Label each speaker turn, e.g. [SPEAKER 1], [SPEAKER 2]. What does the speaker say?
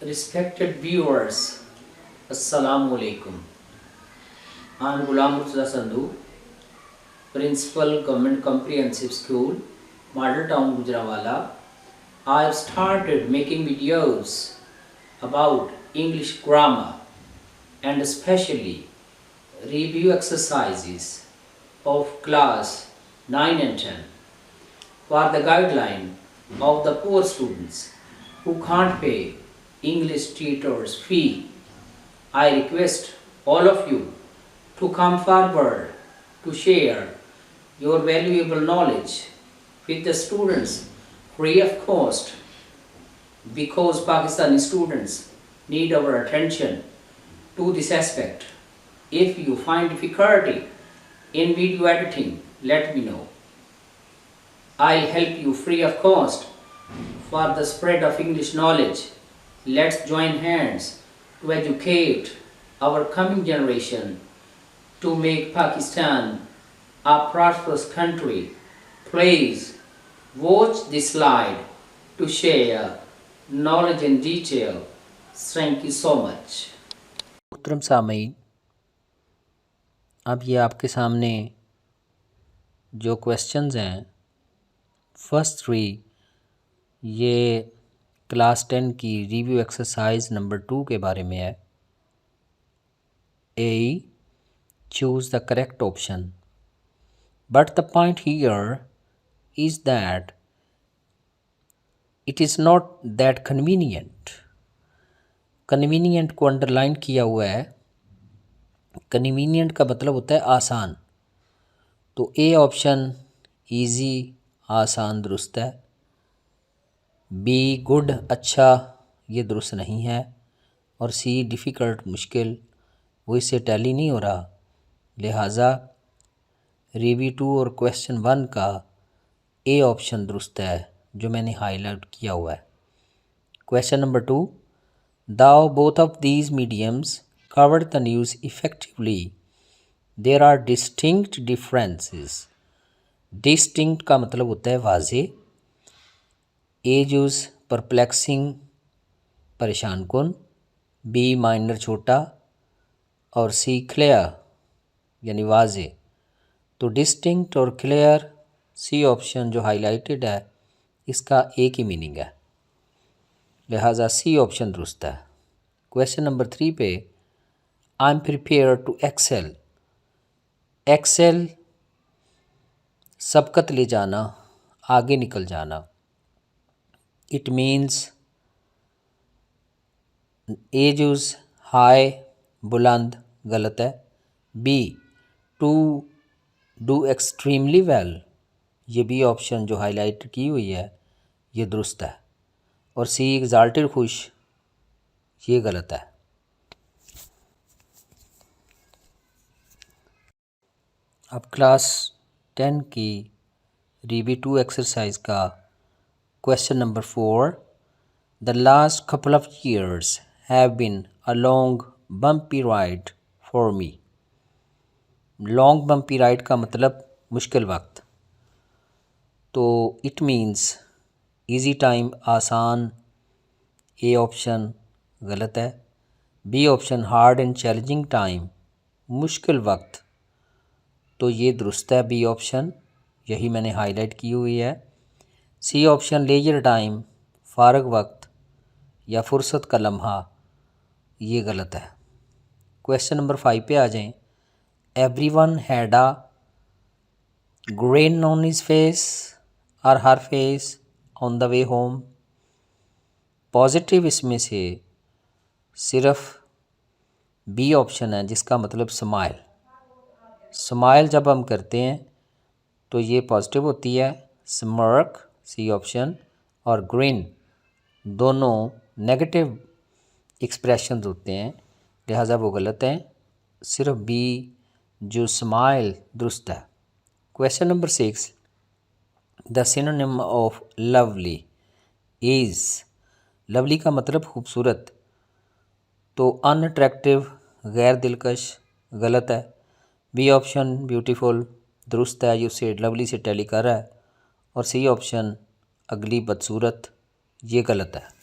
[SPEAKER 1] Respected viewers, Assalamu alaikum. I am Ghulam Murtaza Sandhu, Principal Government Comprehensive School, Model Town Gujranwala. I have started making videos about English grammar and especially review exercises of class 9 and 10 for the guideline of the poor students who can't pay English tutors fee. I request all of you to come forward to share your valuable knowledge with the students free of cost, because Pakistani students need our attention to this aspect. If you find difficulty in video editing, let me know. I'll help you free of cost for the spread of English knowledge. Let's join hands to educate our coming generation to make Pakistan a prosperous country. Please watch this slide to share knowledge in detail. Thank you so much.
[SPEAKER 2] मुहतरम सामीन, अब ये आपके सामने जो questions हैं first 3 ये class 10 की review exercise number 2 के बारे में है। A. Choose the correct option. But the point here is that it is not that convenient. Convenient को अंडरलाइन किया हुआ है। कन्वीनियंट का मतलब होता है आसान। तो ए ऑप्शन इजी, आसान दुरुस्त है। बी गुड, अच्छा, ये दुरुस्त नहीं है। और सी डिफ़िकल्ट, मुश्किल, वो इससे टैली नहीं हो रहा। लिहाजा रिव्यू 2 और क्वेश्चन 1 का ए ऑप्शन दुरुस्त है जो मैंने हाईलाइट किया हुआ है। Question number 2, Though both of these mediums covered the news effectively, there are distinct differences. Distinct का मतलब होता है वाज़े। ए यूज़ परप्लेक्सिंग, परेशान कुन। बी माइनर, छोटा। और सी क्लियर यानी वाज़े। तो डिस्टिंक्ट और क्लियर सी ऑप्शन जो हाईलाइटेड है इसका एक ही मीनिंग है, लिहाजा सी ऑप्शन दुरुस्त है। क्वेश्चन नंबर 3 पे I am prepare to excel. Excel सबकत ले जाना, आगे निकल जाना। It means A use high, बुलंद, गलत है। B to do extremely well, ये बी ऑप्शन जो हाईलाइट की हुई है ये दुरुस्त है। और सी एग्जाल्टेड, खुश, ये गलत है। अब क्लास 10 की रिव्यू 2 एक्सरसाइज का question number 4, the last couple of years have been a long bumpy ride for me. Long bumpy ride का मतलब मुश्किल वक्त। तो इट मीन्स ईज़ी टाइम, आसान, ए ऑप्शन गलत है। B option hard and challenging time, मुश्किल वक्त, तो ये दुरुस्त है बी ऑप्शन, यही मैंने हाईलाइट की हुई है। सी ऑप्शन लेजर टाइम, फ़ारग वक्त या फुर्सत का लम्हा, ये गलत है। क्वेश्चन नंबर 5 पे आ जाएं। Everyone had a grin on his face और her face on the way home. Positive इसमें से सिर्फ बी ऑप्शन है जिसका मतलब स्माइल। स्माइल जब हम करते हैं तो ये पॉजिटिव होती है। स्मर्क सी ऑप्शन और ग्रिन दोनों नेगेटिव एक्सप्रेशंस होते हैं, लिहाजा वो गलत हैं। सिर्फ बी जो स्माइल दुरुस्त है। Question number 6, the synonym of lovely is. Lovely का मतलब खूबसूरत, तो अनअट्रैक्टिव, गैर दिलकश, गलत है। बी ऑप्शन ब्यूटीफुल दुरुस्त है, ये उससे लवली से टैली कर रहा है। और सी ऑप्शन अगली, बदसूरत, ये गलत है।